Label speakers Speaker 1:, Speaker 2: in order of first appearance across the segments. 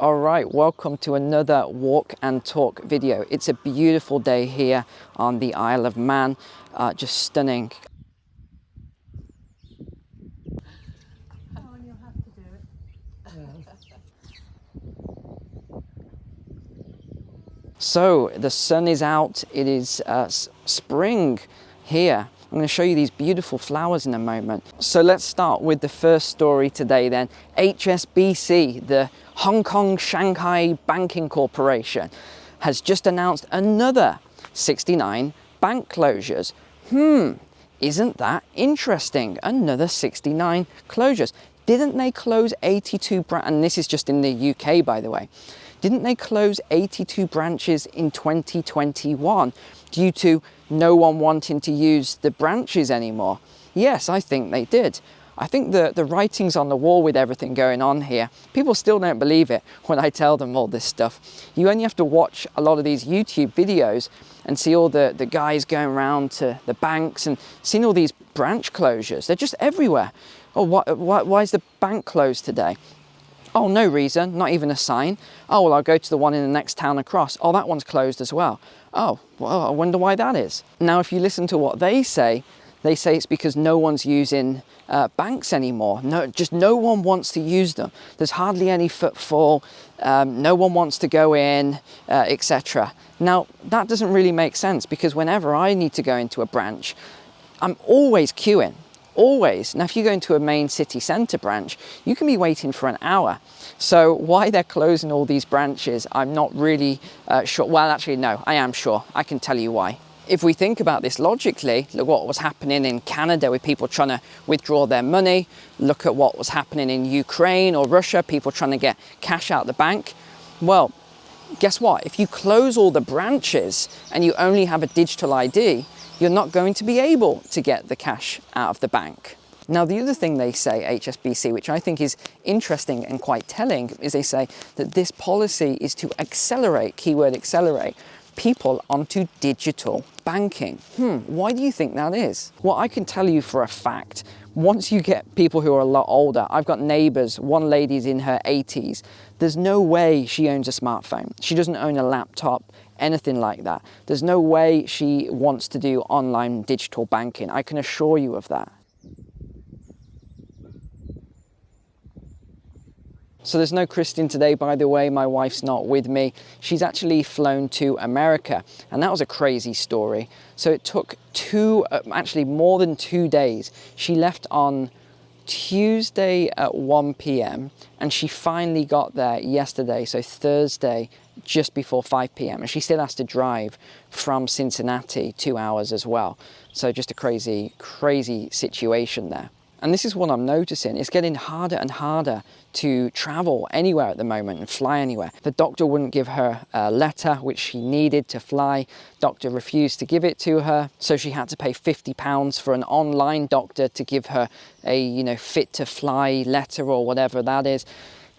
Speaker 1: All right, welcome to another walk and talk video. It's a beautiful day here on the Isle of Man, just stunning.
Speaker 2: You'll have to do it.
Speaker 1: So the sun is out, it is spring here. I'm going to show you these beautiful flowers in a moment. So let's start with the first story today then. HSBC, the Hong Kong Shanghai Banking Corporation, has just announced another 69 bank closures. Isn't that interesting? Another 69 closures. Didn't they close 82 and this is just in the UK, by the way. Didn't they close 82 branches in 2021 due to no one wanting to use the branches anymore? Yes, I think they did. I think the writing's on the wall with everything going on here. People still don't believe it when I tell them all this stuff. You only have to watch a lot of these YouTube videos and see all the guys going around to the banks and seeing all these branch closures. They're just everywhere. Oh, why is the bank closed today? Oh, no reason, not even a sign. Oh, well, I'll go to the one in the next town across. Oh, that one's closed as well. Oh, well, I wonder why that is. Now, if you listen to what they say it's because no one's using banks anymore. Just no one wants to use them. There's hardly any footfall. No one wants to go in, etc. Now, that doesn't really make sense because whenever I need to go into a branch, I'm always queuing. Always. Now, if you go into a main city centre branch, you can be waiting for an hour. So why they're closing all these branches, I'm not really sure. Well, actually, no, I am sure. I can tell you why. If we think about this logically, look what was happening in Canada with people trying to withdraw their money. Look at what was happening in Ukraine or Russia, people trying to get cash out the bank. Well, guess what? If you close all the branches and you only have a digital ID, you're not going to be able to get the cash out of the bank. Now, the other thing they say, HSBC, which I think is interesting and quite telling, is they say that this policy is to accelerate, keyword accelerate, people onto digital banking. Why do you think that is? Well, I can tell you for a fact, once you get people who are a lot older, I've got neighbours, one lady's in her 80s, there's no way she owns a smartphone. She doesn't own a laptop, anything like that. There's no way she wants to do online digital banking. I can assure you of that. So there's no Kristen today, by the way. My wife's not with me. She's actually flown to America, and that was a crazy story. So it took actually more than 2 days. She left on Tuesday at 1 p.m. and she finally got there yesterday, so Thursday, just before 5 p.m. and she still has to drive from Cincinnati 2 hours as well. So just a crazy situation there. And this is what I'm noticing. It's getting harder and harder to travel anywhere at the moment and fly anywhere. The doctor wouldn't give her a letter, which she needed to fly. Doctor refused to give it to her. So she had to pay £50 for an online doctor to give her a, fit to fly letter or whatever that is.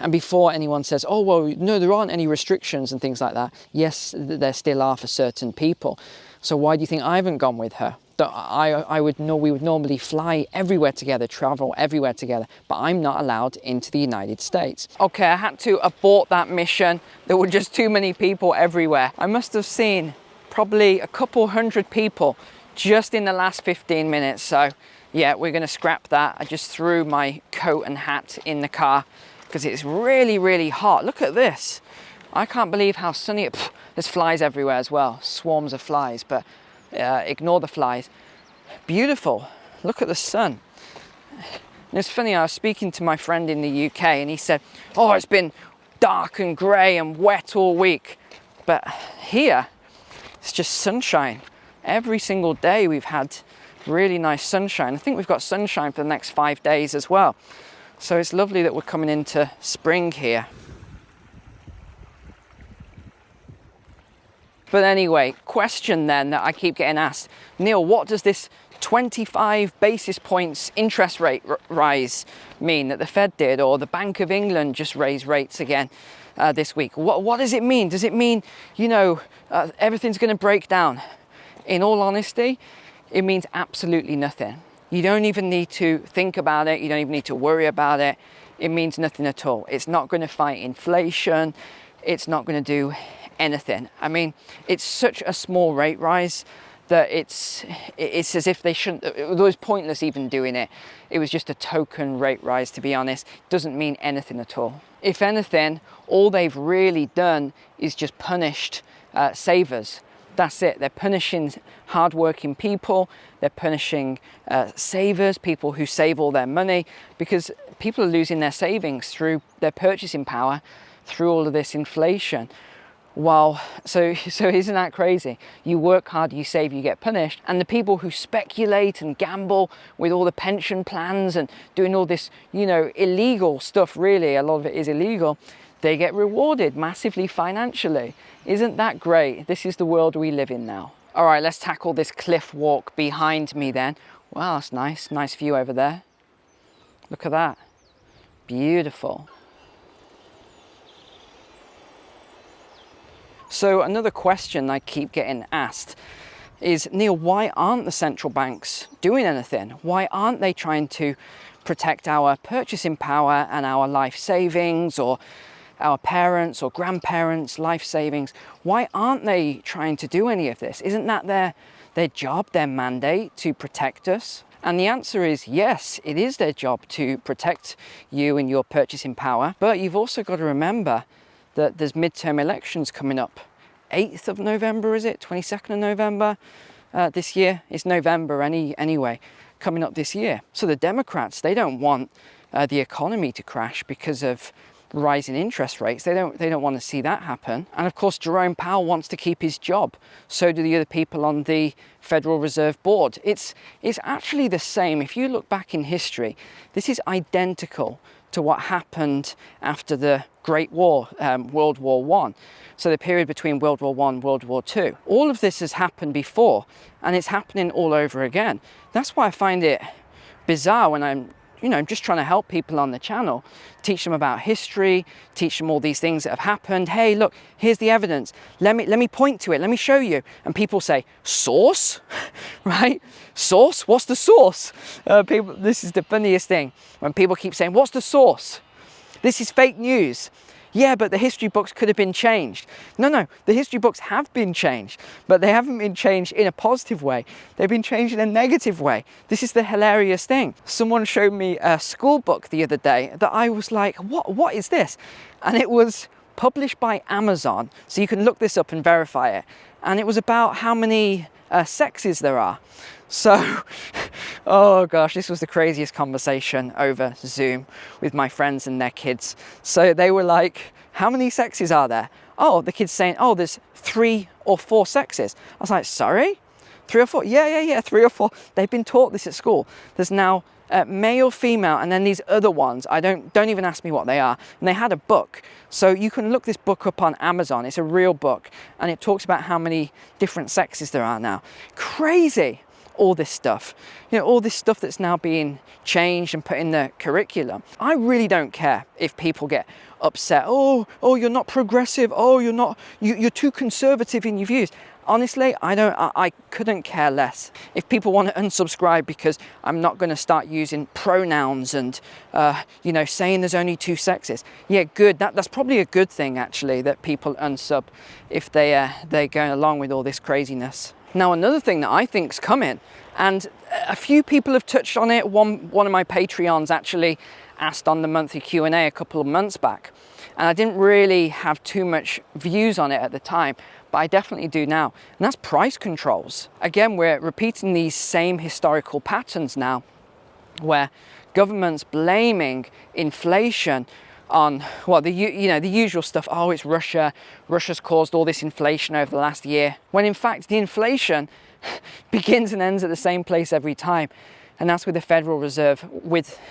Speaker 1: And before anyone says, oh, well, no, there aren't any restrictions and things like that. Yes, there still are for certain people. So why do you think I haven't gone with her? We would normally fly everywhere together, travel everywhere together, but I'm not allowed into the United States. Okay, I had to abort that mission. There were just too many people everywhere. I must have seen probably a couple hundred people just in the last 15 minutes. So yeah, we're gonna scrap that. I just threw my coat and hat in the car because it's really, really hot. Look at this. I can't believe how sunny it is. There's flies everywhere as well, swarms of flies, but ignore the flies. Beautiful. Look at the sun. And it's funny, I was speaking to my friend in the UK and he said, oh, it's been dark and grey and wet all week. But here, it's just sunshine. Every single day we've had really nice sunshine. I think we've got sunshine for the next 5 days as well. So it's lovely that we're coming into spring here. But anyway, question then that I keep getting asked, Neil, what does this 25 basis points interest rate rise mean that the Fed did, or the Bank of England just raised rates again this week? What does it mean? Does it mean, everything's going to break down? In all honesty, it means absolutely nothing. You don't even need to think about it. You don't even need to worry about it. it means nothing at all. It's not going to fight inflation. It's not going to do anything. I mean, it's such a small rate rise that it's as if they shouldn't, it was pointless even doing it. It was just a token rate rise, to be honest. Doesn't mean anything at all. If anything, all they've really done is just punished savers. That's it. They're punishing hardworking people. They're punishing savers, people who save all their money, because people are losing their savings through their purchasing power, through all of this inflation. Wow, so isn't that crazy? You work hard, you save, you get punished. And the people who speculate and gamble with all the pension plans and doing all this, you know, illegal stuff, really, a lot of it is illegal, they get rewarded massively financially. Isn't that great? This is the world we live in now. All right, let's tackle this cliff walk behind me then. Wow, that's nice. Nice view over there. Look at that. Beautiful. So another question I keep getting asked is, Neil, why aren't the central banks doing anything? Why aren't they trying to protect our purchasing power and our life savings, or our parents or grandparents' life savings? Why aren't they trying to do any of this? Isn't that their job, their mandate, to protect us? And the answer is yes, it is their job to protect you and your purchasing power. But you've also got to remember that there's midterm elections coming up. 8th of November, is it? 22nd of November this year? It's November anyway, coming up this year. So the Democrats, they don't want the economy to crash because of rising interest rates. They don't want to see that happen. And of course, Jerome Powell wants to keep his job. So do the other people on the Federal Reserve Board. It's actually the same. If you look back in history, this is identical to what happened after the Great War, World War I. So the period between World War I and World War II. All of this has happened before, and it's happening all over again. That's why I find it bizarre when I'm just trying to help people on the channel, teach them about history, teach them all these things that have happened. Hey, look, here's the evidence. Let me point to it. Let me show you. And people say, source, right? Source? What's the source? This is the funniest thing when people keep saying, what's the source? This is fake news. Yeah, but the history books could have been changed. No, the history books have been changed, but they haven't been changed in a positive way. They've been changed in a negative way. This is the hilarious thing. Someone showed me a school book the other day that I was like, what is this? And it was published by Amazon, so you can look this up and verify it. And it was about how many sexes there are. So, oh gosh, this was the craziest conversation over Zoom with my friends and their kids. So they were like, how many sexes are there? Oh, the kid's saying, oh, there's 3 or 4 sexes. I was like, sorry? 3 or 4? Yeah, 3 or 4. They've been taught this at school. There's now male, female, and then these other ones. Don't even ask me what they are. And they had a book. So you can look this book up on Amazon. It's a real book. And it talks about how many different sexes there are now. Crazy. All this stuff, all this stuff that's now being changed and put in the curriculum. I really don't care if people get upset. Oh, you're not progressive. Oh, you're too conservative in your views. Honestly, I couldn't care less. If people want to unsubscribe because I'm not going to start using pronouns and, saying there's only 2 sexes. Yeah, good. That's probably a good thing, actually, that people unsub if they're going along with all this craziness. Now, another thing that I think's coming, and a few people have touched on it. One of my Patreons actually asked on the monthly Q&A a couple of months back, and I didn't really have too much views on it at the time, but I definitely do now, and that's price controls. Again, we're repeating these same historical patterns now, where governments blaming inflation on, well, the usual stuff. Oh, it's Russia. Russia's caused all this inflation over the last year. When in fact, the inflation begins and ends at the same place every time. And that's with the Federal Reserve,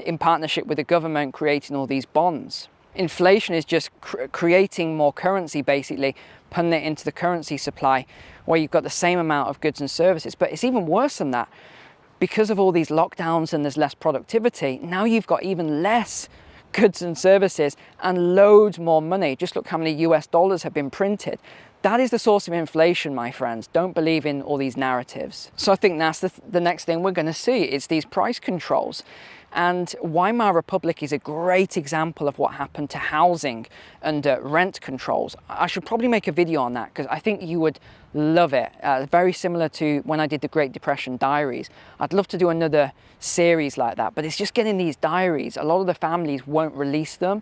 Speaker 1: in partnership with the government, creating all these bonds. Inflation is just creating more currency, basically, putting it into the currency supply, where you've got the same amount of goods and services. But it's even worse than that. Because of all these lockdowns and there's less productivity, now you've got even less goods and services and loads more money. Just look how many US dollars have been printed. That is the source of inflation, my friends. Don't believe in all these narratives. So I think that's the next thing we're going to see. It's these price controls. And Weimar Republic is a great example of what happened to housing under rent controls. I should probably make a video on that because I think you would love it. Very similar to when I did the Great Depression diaries. I'd love to do another series like that, but it's just getting these diaries. A lot of the families won't release them.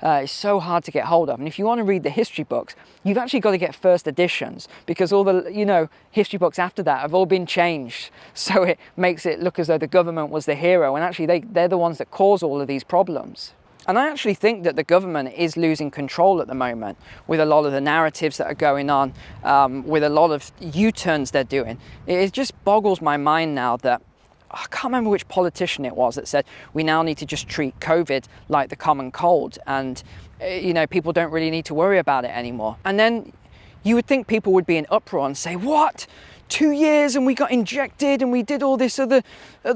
Speaker 1: It's so hard to get hold of. And if you want to read the history books, you've actually got to get first editions because all the, history books after that have all been changed. So it makes it look as though the government was the hero, and actually they're the ones that cause all of these problems. And I actually think that the government is losing control at the moment with a lot of the narratives that are going on, with a lot of U-turns they're doing. It just boggles my mind now that I can't remember which politician it was that said we now need to just treat COVID like the common cold, and people don't really need to worry about it anymore. And then you would think people would be in uproar and say, what? 2 years and we got injected and we did all this other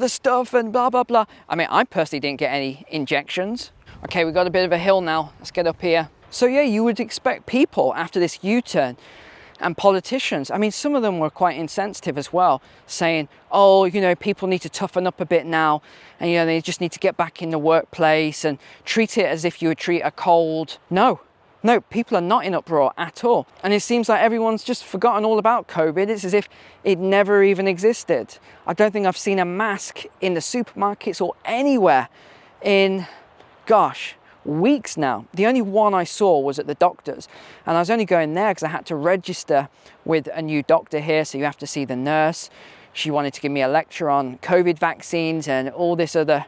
Speaker 1: stuff and blah blah blah. I mean, I personally didn't get any injections. Okay, we got a bit of a hill now. Let's get up here. So yeah, you would expect people after this U-turn, and politicians, I mean, some of them were quite insensitive as well, saying, oh, people need to toughen up a bit now, and they just need to get back in the workplace and treat it as if you would treat a cold. No, people are not in uproar at all. And it seems like everyone's just forgotten all about COVID. It's as if it never even existed. I don't think I've seen a mask in the supermarkets or anywhere in, gosh, weeks now. The only one I saw was at the doctor's, and I was only going there because I had to register with a new doctor here, so you have to see the nurse. She wanted to give me a lecture on COVID vaccines and all this other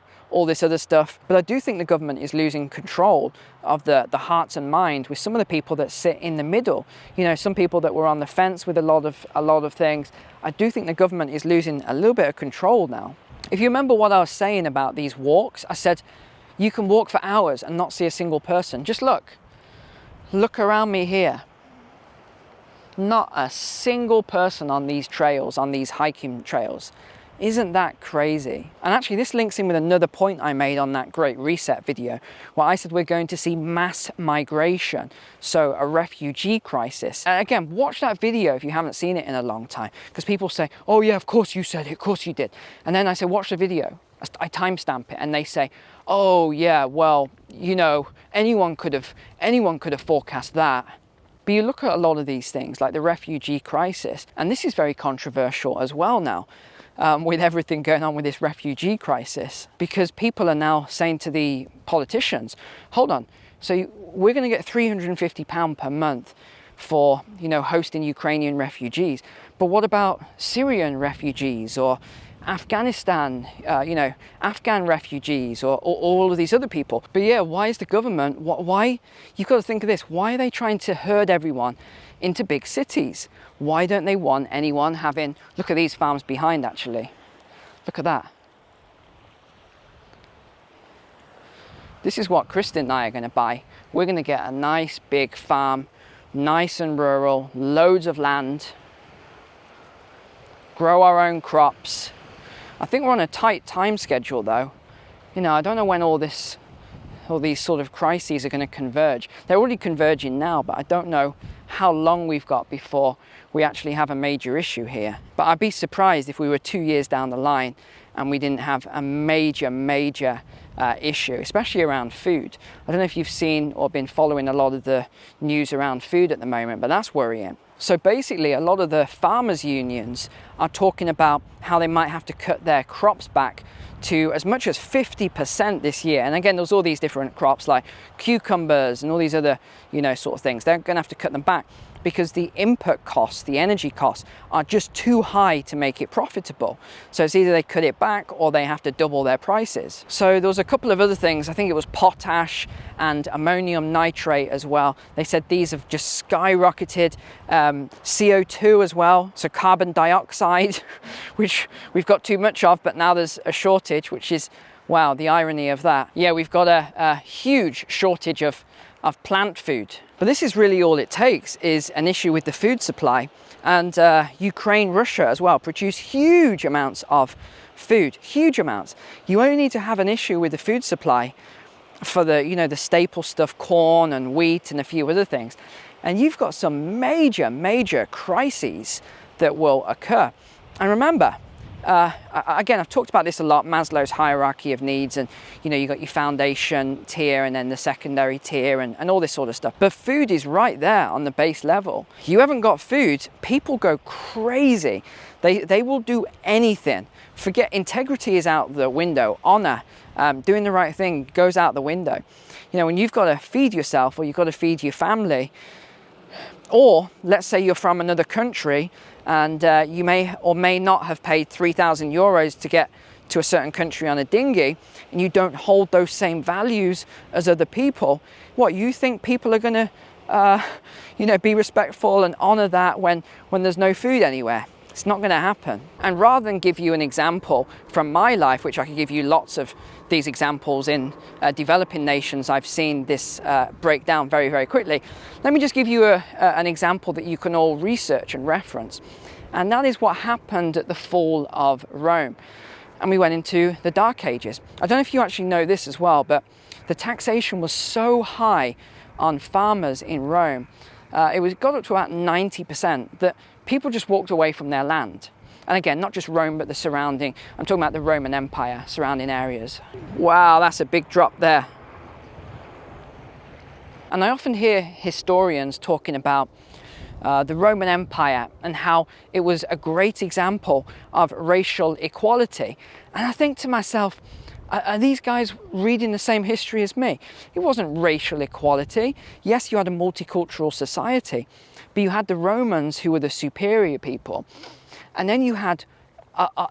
Speaker 1: stuff. But I do think the government is losing control of the hearts and minds with some of the people that sit in the middle. Some people that were on the fence with a lot of things. I do think the government is losing a little bit of control now. If you remember what I was saying about these walks, I said you can walk for hours and not see a single person. Just look around me here. Not a single person on these trails, on these hiking trails. Isn't that crazy? And actually this links in with another point I made on that Great Reset video, where I said we're going to see mass migration, so a refugee crisis. And again, watch that video if you haven't seen it in a long time, because people say, oh yeah, of course you said it, of course you did. And then I say, watch the video. I timestamp it and they say, oh yeah, well, anyone could have forecast that. But you look at a lot of these things like the refugee crisis, and this is very controversial as well now, with everything going on with this refugee crisis, because people are now saying to the politicians, hold on, so we're going to get £350 per month for hosting Ukrainian refugees, but what about Syrian refugees or Afghanistan, Afghan refugees or all of these other people? But yeah, why is the government, why, you've got to think of this, why are they trying to herd everyone into big cities? Why don't they want anyone having, look at these farms behind actually, look at that. This is what Kristen and I are going to buy. We're going to get a nice big farm, nice and rural, loads of land, grow our own crops. I think we're on a tight time schedule though. I don't know when all these sort of crises are going to converge. They're already converging now, but I don't know how long we've got before we actually have a major issue here. But I'd be surprised if we were 2 years down the line and we didn't have a major issue, especially around food. I don't know if you've seen or been following a lot of the news around food at the moment, but that's worrying. So basically, a lot of the farmers' unions are talking about how they might have to cut their crops back to as much as 50% this year. And again, there's all these different crops like cucumbers and all these other, sort of things. They're going to have to cut them back because the input costs, the energy costs, are just too high to make it profitable. So it's either they cut it back or they have to double their prices. So there was a couple of other things. I think it was potash and ammonium nitrate as well. They said these have just skyrocketed. CO2 as well, so carbon dioxide, which we've got too much of, but now there's a shortage, which is, wow, the irony of that. Yeah, we've got a huge shortage of plant food. But this is really all it takes, is an issue with the food supply. And Ukraine, Russia as well produce huge amounts of food, huge amounts. You only need to have an issue with the food supply for the staple stuff, corn and wheat and a few other things. And you've got some major crises that will occur. And remember, again, I've talked about this a lot, Maslow's hierarchy of needs, and you know, you got your foundation tier and then the secondary tier and all this sort of stuff. But food is right there on the base level. You haven't got food, people go crazy. They will do anything. Forget, integrity is out the window. Honor, doing the right thing goes out the window. You know, when you've got to feed yourself or you've got to feed your family, or let's say you're from another country and you may or may not have paid 3,000 euros to get to a certain country on a dinghy, and you don't hold those same values as other people. What, you think people are going to you know, be respectful and honor that when there's no food anywhere? It's not going to happen. And rather than give you an example from my life, which I could give you lots of these examples in developing nations, I've seen this break down very, very quickly. Let me just give you an example that you can all research and reference. And that is what happened at the fall of Rome. And we went into the Dark Ages. I don't know if you actually know this as well, but the taxation was so high on farmers in Rome, it got up to about 90%, that people just walked away from their land. And again, not just Rome, but the surrounding, I'm talking about the Roman Empire, surrounding areas. Wow, that's a big drop there. And I often hear historians talking about the Roman Empire and how it was a great example of racial equality. And I think to myself, are these guys reading the same history as me? It wasn't racial equality. Yes, you had a multicultural society, but you had the Romans who were the superior people. And then you had,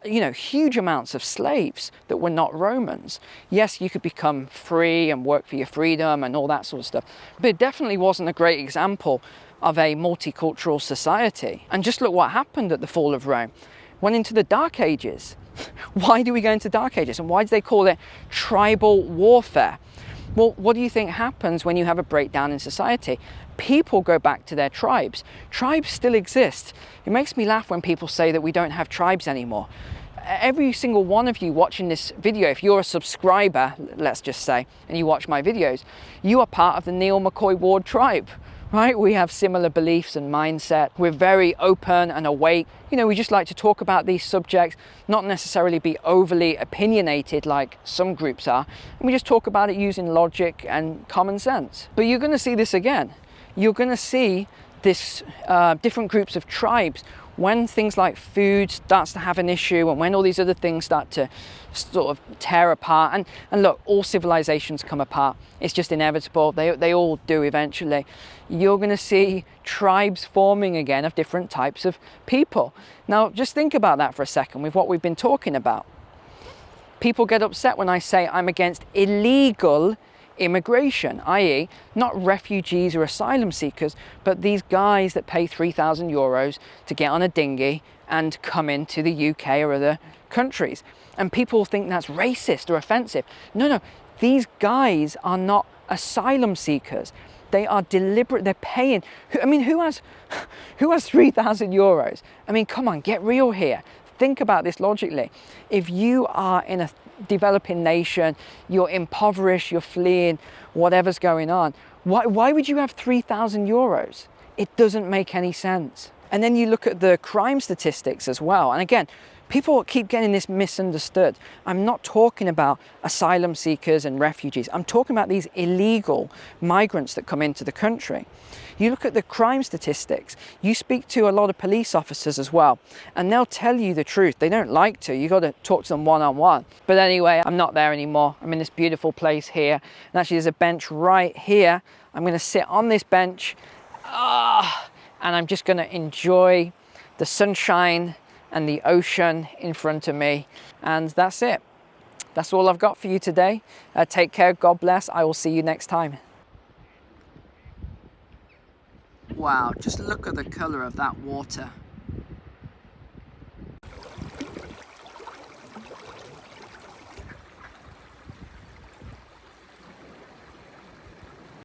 Speaker 1: you know, huge amounts of slaves that were not Romans. Yes, you could become free and work for your freedom and all that sort of stuff, but it definitely wasn't a great example of a multicultural society. And just look what happened at the fall of Rome. Went into the Dark Ages. Why do we go into Dark Ages? And why do they call it tribal warfare? Well, what do you think happens when you have a breakdown in society? People go back to their tribes. Tribes still exist. It makes me laugh when people say that we don't have tribes anymore. Every single one of you watching this video, if you're a subscriber, let's just say, and you watch my videos, you are part of the Neil McCoy-Ward tribe. Right? We have similar beliefs and mindset. We're very open and awake. You know, we just like to talk about these subjects, not necessarily be overly opinionated like some groups are. And we just talk about it using logic and common sense. But you're going to see this again. You're going to see this different groups of tribes when things like food starts to have an issue and when all these other things start to sort of tear apart. And look, all civilizations come apart. It's just inevitable. They all do eventually. You're going to see tribes forming again of different types of people. Now, just think about that for a second with what we've been talking about. People get upset when I say I'm against illegal immigration, i.e. not refugees or asylum seekers, but these guys that pay 3,000 euros to get on a dinghy and come into the UK or other countries. And people think that's racist or offensive. No, these guys are not asylum seekers. They are deliberate, they're paying. I mean, who has 3,000 euros? I mean, come on, get real here. Think about this logically. If you are in a developing nation, you're impoverished, you're fleeing, whatever's going on, why would you have 3,000 euros? It doesn't make any sense. And then you look at the crime statistics as well. And again, people keep getting this misunderstood. I'm not talking about asylum seekers and refugees. I'm talking about these illegal migrants that come into the country. You look at the crime statistics, you speak to a lot of police officers as well, and they'll tell you the truth. They don't like to. You got to talk to them one-on-one. But anyway, I'm not there anymore. I'm in this beautiful place here. And actually, there's a bench right here. I'm going to sit on this bench, and I'm just going to enjoy the sunshine and the ocean in front of me. And that's it. That's all I've got for you today. Take care. God bless. I will see you next time. Wow, just look at the color of that water.